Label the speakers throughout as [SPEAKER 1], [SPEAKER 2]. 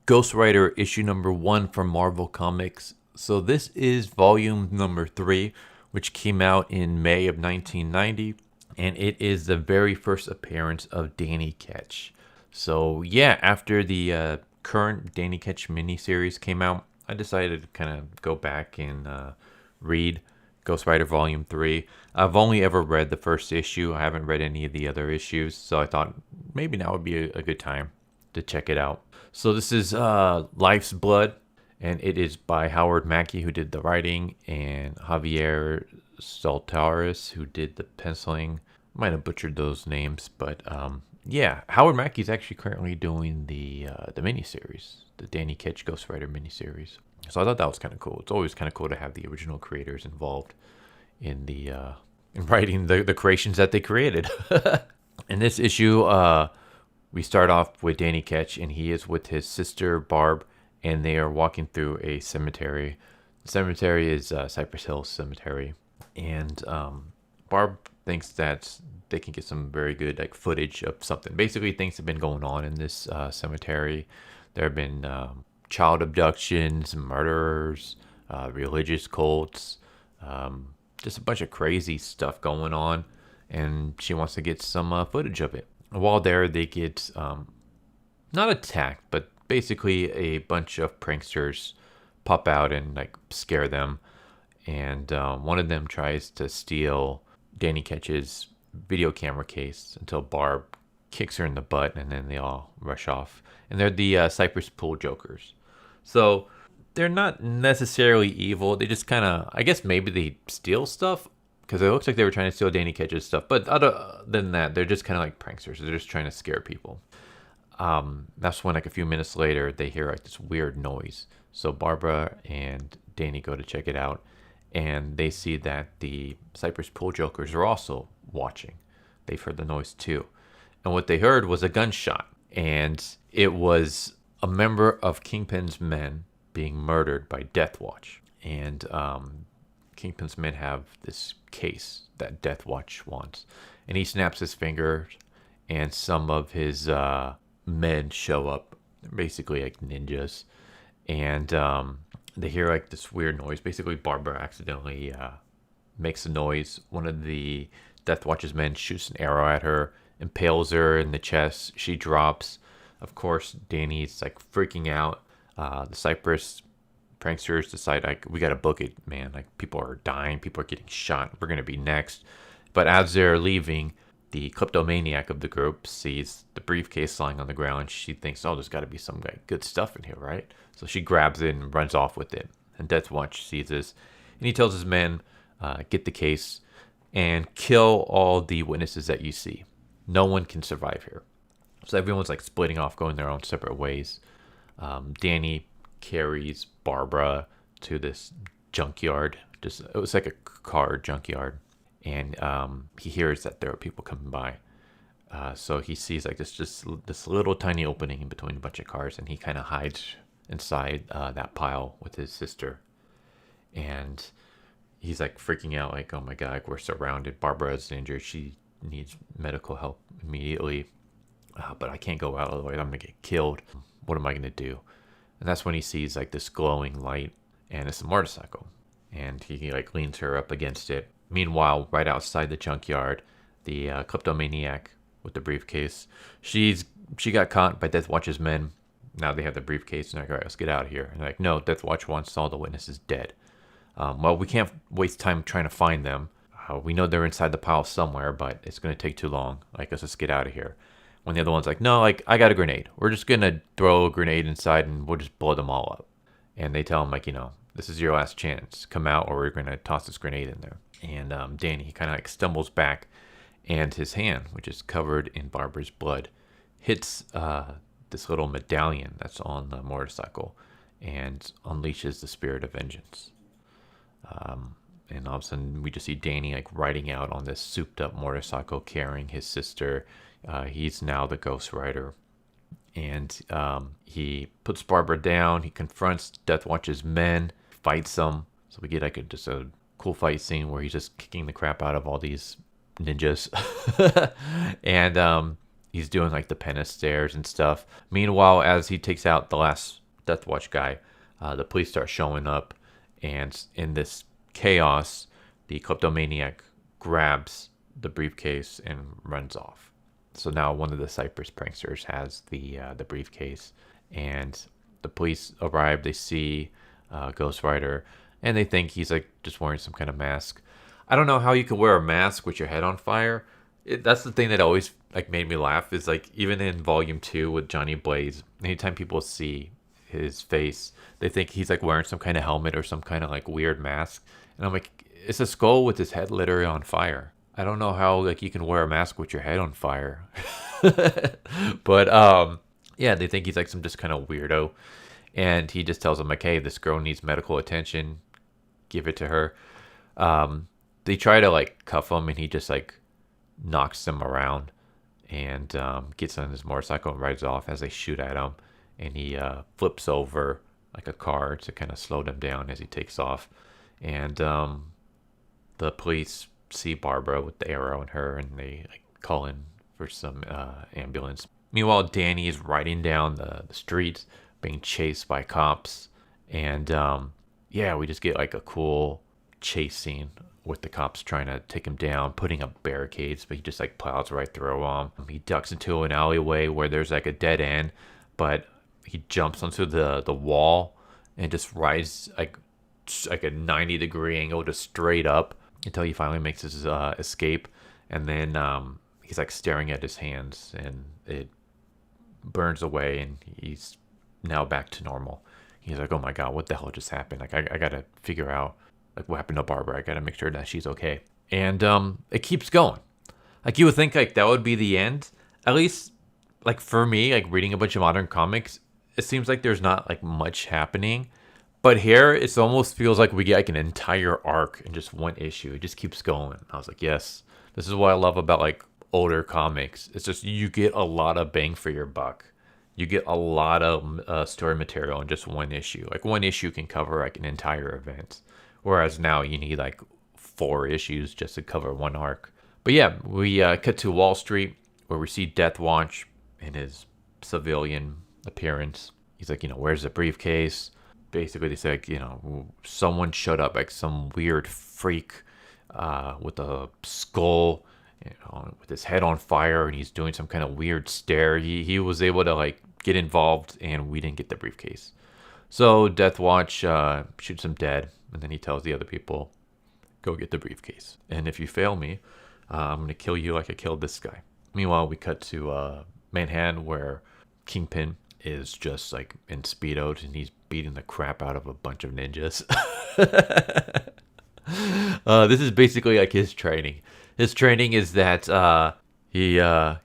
[SPEAKER 1] Ghost Rider issue number 1 from Marvel Comics. So this is volume number 3, which came out in May of 1990, and it is the very first appearance of Danny Ketch. So yeah, after the current Danny Ketch miniseries came out, I decided to kind of go back and read Ghost Rider Volume 3. I've only ever read the first issue. I haven't read any of the other issues, so I thought maybe now would be a good time to check it out. So this is Life's Blood, and it is by Howard Mackey, who did the writing, and Javier Saltaris, who did the penciling. Might have butchered those names, but yeah, Howard Mackey's actually currently doing the miniseries, the Danny Ketch Ghost Rider miniseries. So I thought that was kind of cool. It's always kind of cool to have the original creators involved in the in writing the creations that they created. In this issue, we start off with Danny Ketch, and he is with his sister Barb, and they are walking through a cemetery. The cemetery is Cypress Hills Cemetery, and Barb thinks that they can get some very good like footage of something. Basically, things have been going on in this cemetery. There have been child abductions, murderers, religious cults, just a bunch of crazy stuff going on, and she wants to get some footage of it. While there, they get not attacked, but basically a bunch of pranksters pop out and like scare them, and one of them tries to steal Danny Ketch's video camera case until Barb kicks her in the butt, and then they all rush off. And they're the Cypress Pool Jokers. So they're not necessarily evil. They just kind of, I guess maybe they steal stuff, because it looks like they were trying to steal Danny Ketch's stuff. But other than that, they're just kind of like pranksters. They're just trying to scare people. That's when like a few minutes later, they hear like this weird noise. So Barbara and Danny go to check it out, and they see that the Cypress Pool Jokers are also watching. They've heard the noise too. And what they heard was a gunshot. And it was a member of Kingpin's men being murdered by Death Watch. And Kingpin's men have this case that Death Watch wants. And he snaps his fingers, and some of his men show up, basically like ninjas. And they hear like this weird noise. Basically, Barbara accidentally makes a noise. One of the Death Watch's men shoots an arrow at her, impales her in the chest. She drops. Of course, Danny's like freaking out. The Cypress pranksters decide like, we gotta book it, man. Like, people are dying, people are getting shot. We're gonna be next. But as they're leaving, the kleptomaniac of the group sees the briefcase lying on the ground. She thinks, oh, there's got to be some like, good stuff in here, right? So she grabs it and runs off with it. And Death Watch sees this, and he tells his men, get the case and kill all the witnesses that you see. No one can survive here. So everyone's like splitting off, going their own separate ways. Danny carries Barbara to this junkyard. It was like a car junkyard. And he hears that there are people coming by. So he sees like this little tiny opening in between a bunch of cars, and he kind of hides inside that pile with his sister. And he's like freaking out, like, oh my God, we're surrounded. Barbara is injured. She needs medical help immediately. But I can't go out, otherwise I'm going to get killed. What am I going to do? And that's when he sees like this glowing light, and it's a motorcycle. And he like leans her up against it. Meanwhile, right outside the junkyard, the kleptomaniac with the briefcase, she got caught by Death Watch's men. Now they have the briefcase, and they're like, all right, let's get out of here. And they're like, no, Death Watch wants all the witnesses dead. Well, we can't waste time trying to find them. We know they're inside the pile somewhere, but it's going to take too long. Like, let's just get out of here. When the other one's like, no, like, I got a grenade. We're just going to throw a grenade inside, and we'll just blow them all up. And they tell him, like, this is your last chance. Come out, or we're going to toss this grenade in there. And Danny, he kind of like stumbles back, and his hand, which is covered in Barbara's blood, hits this little medallion that's on the motorcycle and unleashes the spirit of vengeance. And all of a sudden, we just see Danny like riding out on this souped-up motorcycle, carrying his sister. He's now the Ghost Rider. And he puts Barbara down. He confronts Death Watch's men, fights them. So we get like just a cool fight scene where he's just kicking the crap out of all these ninjas. And he's doing like the penance stairs and stuff. Meanwhile, as he takes out the last Death Watch guy, the police start showing up, and in this chaos, the kleptomaniac grabs the briefcase and runs off. So now one of the Cypress pranksters has the briefcase, and the police arrive. They see Ghost Rider, and they think he's like just wearing some kind of mask. I don't know how you can wear a mask with your head on fire. That's the thing that always like made me laugh. Is like even in Volume 2 with Johnny Blaze, anytime people see his face, they think he's like wearing some kind of helmet or some kind of like weird mask, and I'm like, it's a skull with his head literally on fire. I don't know how like you can wear a mask with your head on fire. But yeah, they think he's like some just kind of weirdo, and he just tells them like, hey, this girl needs medical attention, give it to her. They try to like cuff him, and he just like knocks them around, and gets on his motorcycle and rides off as they shoot at him, and he flips over like a car to kind of slow them down as he takes off. And the police see Barbara with the arrow in her, and they like call in for some ambulance. Meanwhile, Danny is riding down the streets being chased by cops, and yeah, we just get like a cool chase scene with the cops trying to take him down, putting up barricades, but he just like plows right through them. He ducks into an alleyway where there's like a dead end, but he jumps onto the wall and just rides like a 90-degree angle just straight up until he finally makes his escape. And then he's like staring at his hands, and it burns away, and he's now back to normal. He's like, oh my god, what the hell just happened? Like I gotta figure out like what happened to Barbara. I gotta make sure that she's okay. And it keeps going. Like you would think like that would be the end. At least like for me, like reading a bunch of modern comics, it seems like there's not like much happening. But here, it almost feels like we get like an entire arc in just one issue. It just keeps going. I was like, yes, this is what I love about like older comics. It's just you get a lot of bang for your buck. You get a lot of story material in just one issue. Like one issue can cover like an entire event, whereas now you need like 4 issues just to cover one arc. But yeah, we cut to Wall Street where we see Death Watch in his civilian appearance. He's like, where's the briefcase? Basically, they say, like, someone showed up, like some weird freak with a skull, with his head on fire, and he's doing some kind of weird stare. He was able to like get involved, and we didn't get the briefcase. So Death Watch shoots him dead, and then he tells the other people, go get the briefcase. And if you fail me, I'm going to kill you like I killed this guy. Meanwhile, we cut to Manhattan, where Kingpin is just like in Speedos, and he's beating the crap out of a bunch of ninjas. This is basically like his training. His training is that he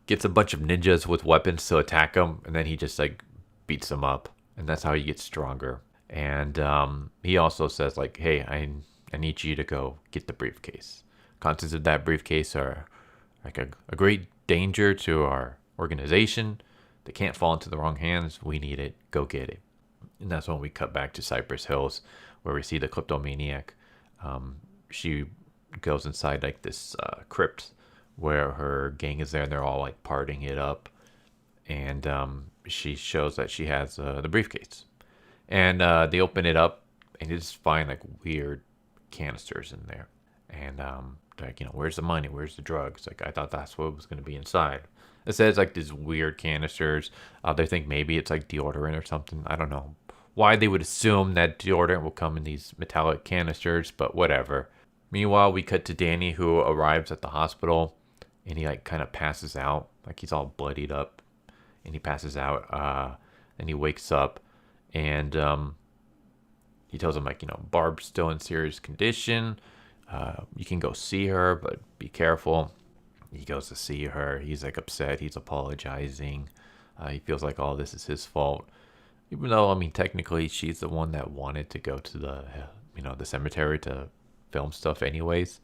[SPEAKER 1] gets a bunch of ninjas with weapons to attack him, and then he just like beats them up, and that's how he gets stronger. And he also says like, hey, I need you to go get the briefcase. Contents of that briefcase are like a great danger to our organization. They can't fall into the wrong hands. We need it. Go get it. And that's when we cut back to Cypress Hills, where we see the kleptomaniac. She goes inside like this crypt where her gang is there, and they're all like partying it up. And she shows that she has the briefcase. And they open it up, and they just find like weird canisters in there. And like, where's the money? Where's the drugs? Like, I thought that's what was going to be inside. It says like these weird canisters. They think maybe it's like deodorant or something. I don't know why they would assume that deodorant will come in these metallic canisters, but whatever. Meanwhile, we cut to Danny, who arrives at the hospital, and he like kind of passes out. Like he's all bloodied up, and he passes out. And he wakes up, and he tells him like, Barb's still in serious condition. You can go see her, but be careful. He goes to see her. He's like upset. He's apologizing. He feels like all this is his fault. Even though, technically she's the one that wanted to go to the cemetery to film stuff anyways.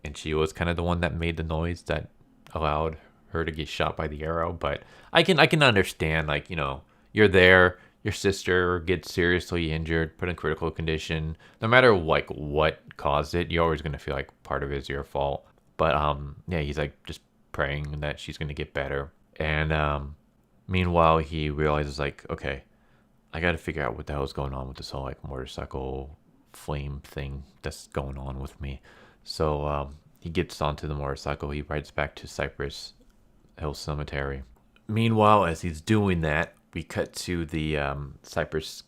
[SPEAKER 1] And she was kind of the one that made the noise that allowed her to get shot by the arrow. But I can understand, like, you're there, your sister gets seriously injured, put in critical condition. No matter like what caused it, you're always going to feel like part of it is your fault. But yeah, he's like just praying that she's going to get better. And meanwhile, he realizes like, okay, I got to figure out what the hell is going on with this whole like motorcycle flame thing that's going on with me. So he gets onto the motorcycle. He rides back to Cypress Hills Cemetery. Meanwhile, as he's doing that, we cut to the Cypress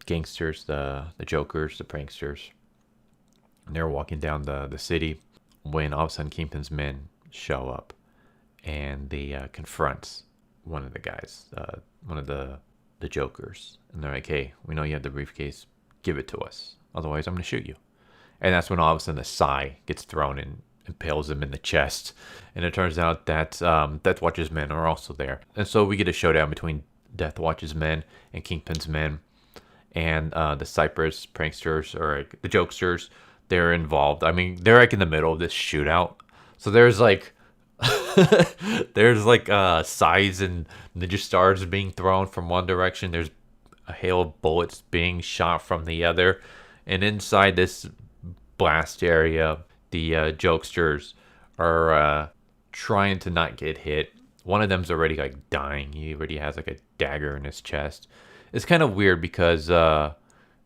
[SPEAKER 1] gangsters, the jokers, the pranksters. And they're walking down the city when all of a sudden Kingpin's men show up and they confronts one of the guys, one of the jokers, and they're like, "Hey, we know you have the briefcase. Give it to us. Otherwise, I'm gonna shoot you." And that's when all of a sudden the sai gets thrown and impales him in the chest. And it turns out that Death Watch's men are also there, and so we get a showdown between Death Watch's men and Kingpin's men, and the Cypress pranksters or like, the jokesters. They're involved. I mean, they're like in the middle of this shootout. So there's like there's like sides and ninja stars being thrown from one direction. There's a hail of bullets being shot from the other. And inside this blast area, the jokesters are trying to not get hit. One of them's already like dying. He already has like a dagger in his chest. It's kind of weird because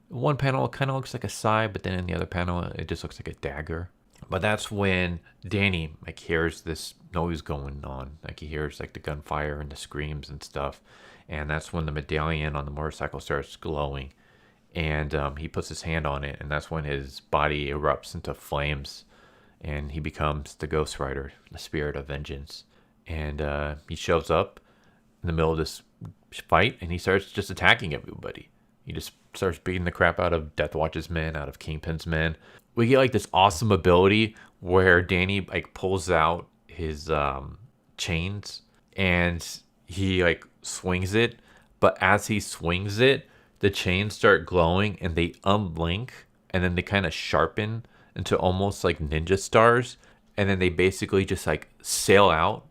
[SPEAKER 1] one panel kind of looks like a sai, but then in the other panel it just looks like a dagger. But that's when Danny like hears this noise going on. Like he hears like the gunfire and the screams and stuff. And that's when the medallion on the motorcycle starts glowing. And he puts his hand on it, and that's when his body erupts into flames. And he becomes the Ghost Rider, the spirit of vengeance. And he shows up in the middle of this fight, and he starts just attacking everybody. He just starts beating the crap out of Death Watch's men, out of Kingpin's men. We get like this awesome ability where Danny like pulls out his chains and he like swings it, but as he swings it, the chains start glowing and they unlink and then they kind of sharpen into almost like ninja stars, and then they basically just like sail out.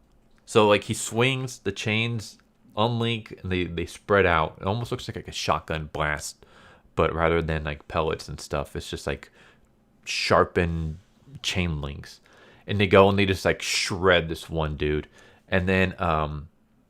[SPEAKER 1] So like he swings, the chains unlink and they spread out. It almost looks like a shotgun blast, but rather than like pellets and stuff, it's just like sharpened chain links. And they go and they just like shred this one dude. And then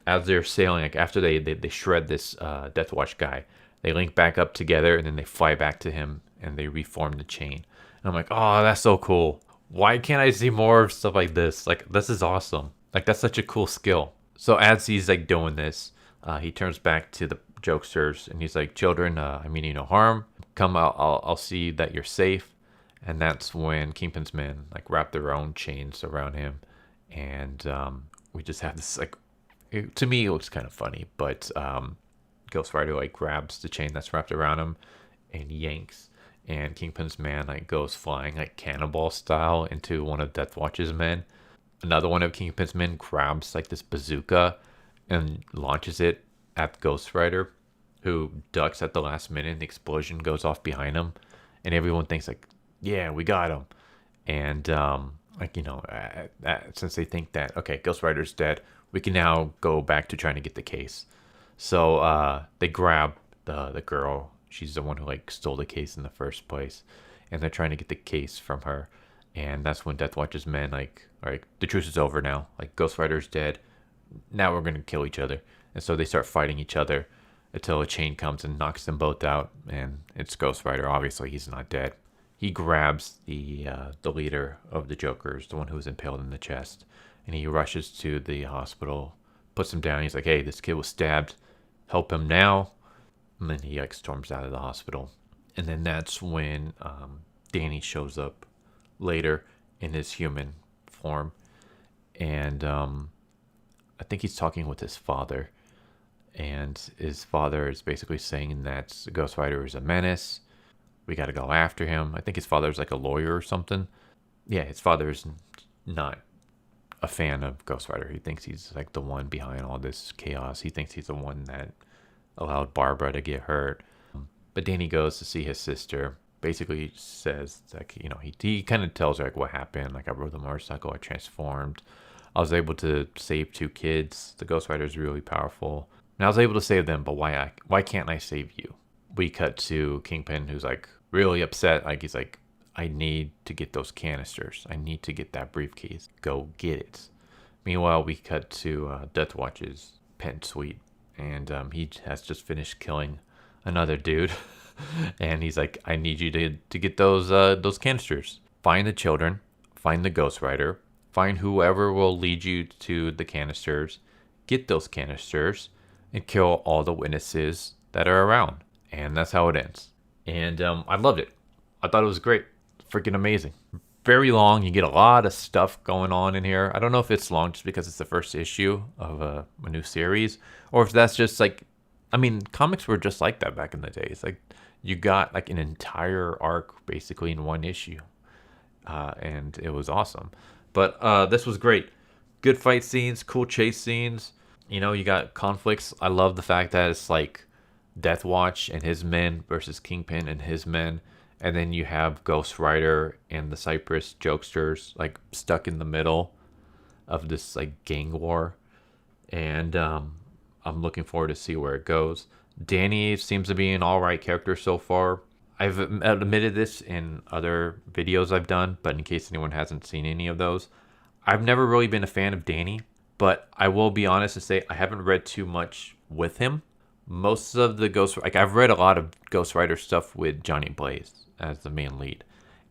[SPEAKER 1] as they're sailing, like after they shred this Death Watch guy, they link back up together and then they fly back to him and they reform the chain. And I'm like, oh, that's so cool. Why can't I see more of stuff like this? Like, this is awesome. Like, that's such a cool skill. So as he's like doing this, he turns back to the jokesters and he's like, "Children, I mean you no harm. Come, I'll see that you're safe." And that's when Kingpin's men like wrap their own chains around him, and we just have this like, to me it looks kind of funny, but Ghost Rider like grabs the chain that's wrapped around him and yanks, and Kingpin's man like goes flying like cannonball style into one of Death Watch's men. Another one of Kingpin's men grabs like this bazooka and launches it at Ghost Rider, who ducks at the last minute. And the explosion goes off behind him, and everyone thinks like, "Yeah, we got him." And like since they think that okay, Ghost Rider's dead, we can now go back to trying to get the case. So they grab the girl. She's the one who like stole the case in the first place, and they're trying to get the case from her. And that's when Death Watch's men like, all right, the truce is over now. Like Ghost Rider's dead. Now we're gonna kill each other. And so they start fighting each other until a chain comes and knocks them both out. And it's Ghost Rider. Obviously, he's not dead. He grabs the leader of the Jokers, the one who was impaled in the chest, and he rushes to the hospital, puts him down. He's like, "Hey, this kid was stabbed. Help him now." And then he like storms out of the hospital. And then that's when Danny shows up later in his human form, and I think he's talking with his father, and his father is basically saying that Ghost Rider is a menace. We got to go after him. I think his father's like a lawyer or something. Yeah, his father is not a fan of Ghost Rider. He thinks he's like the one behind all this chaos. He thinks he's the one that allowed Barbara to get hurt. But Danny goes to see his sister. Basically says like, he kind of tells her like what happened. Like, I rode the motorcycle, I transformed. I was able to save two kids. The Ghost Rider is really powerful. And I was able to save them, but why can't I save you? We cut to Kingpin, who's like really upset. Like, he's like, "I need to get those canisters. I need to get that briefcase. Go get it." Meanwhile, we cut to Death Watch's pen suite, and he has just finished killing another dude. And he's like, I need you to get those canisters. Find the children, find the Ghost Rider, find whoever will lead you to the canisters, get those canisters, and kill all the witnesses that are around. And that's how it ends. And I loved it. I thought it was great. Freaking amazing. Very long. You get a lot of stuff going on in here. I don't know if it's long just because it's the first issue of a new series, or if that's just like, I mean, comics were just like that back in the days. Like, you got like an entire arc basically in one issue. And it was awesome. But this was great. Good fight scenes, cool chase scenes. You know, you got conflicts. I love the fact that it's like Death Watch and his men versus Kingpin and his men. And then you have Ghost Rider and the Cypress jokesters like stuck in the middle of this like gang war. And I'm looking forward to see where it goes. Danny seems to be an alright character so far. I've admitted this in other videos I've done, but in case anyone hasn't seen any of those, I've never really been a fan of Danny, but I will be honest and say I haven't read too much with him. Most of the I've read a lot of Ghost Rider stuff with Johnny Blaze as the main lead.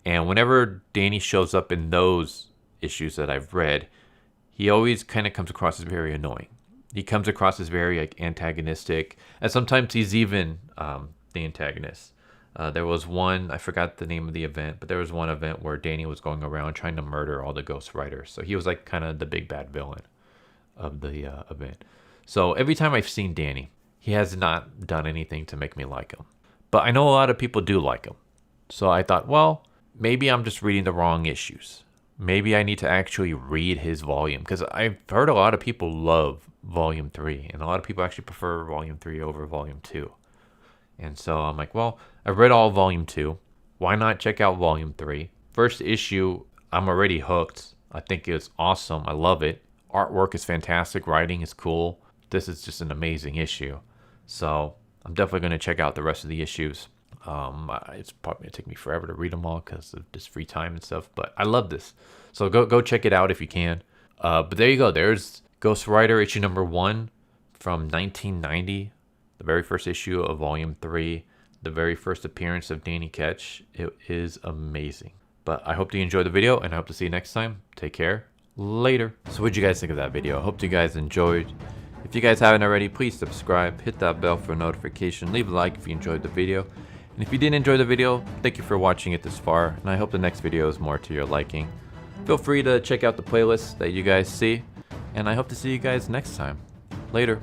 [SPEAKER 1] And whenever Danny shows up in those issues that I've read, he always kind of comes across as very annoying. He comes across as very like antagonistic, and sometimes he's even the antagonist. There was one, I forgot the name of the event, but there was one event where Danny was going around trying to murder all the Ghost Riders. So he was like kind of the big bad villain of the event. So every time I've seen Danny, he has not done anything to make me like him. But I know a lot of people do like him. So I thought, well, maybe I'm just reading the wrong issues. Maybe I need to actually read his volume, because I've heard a lot of people love Volume 3, and a lot of people actually prefer Volume 3 over Volume 2. And so I'm like, well, I've read all of Volume 2. Why not check out Volume 3? First issue, I'm already hooked. I think it's awesome. I love it. Artwork is fantastic. Writing is cool. This is just an amazing issue. So I'm definitely going to check out the rest of the issues. It's probably going to take me forever to read them all because of just free time and stuff. But I love this. So go check it out if you can. But there you go. There's Ghost Rider issue number 1 from 1990. The very first issue of Volume 3. The very first appearance of Danny Ketch. It is amazing. But I hope you enjoyed the video, and I hope to see you next time. Take care. Later. So what did you guys think of that video? I hope you guys enjoyed. If you guys haven't already, please subscribe. Hit that bell for a notification. Leave a like if you enjoyed the video. And if you didn't enjoy the video, thank you for watching it this far. And I hope the next video is more to your liking. Feel free to check out the playlist that you guys see. And I hope to see you guys next time. Later.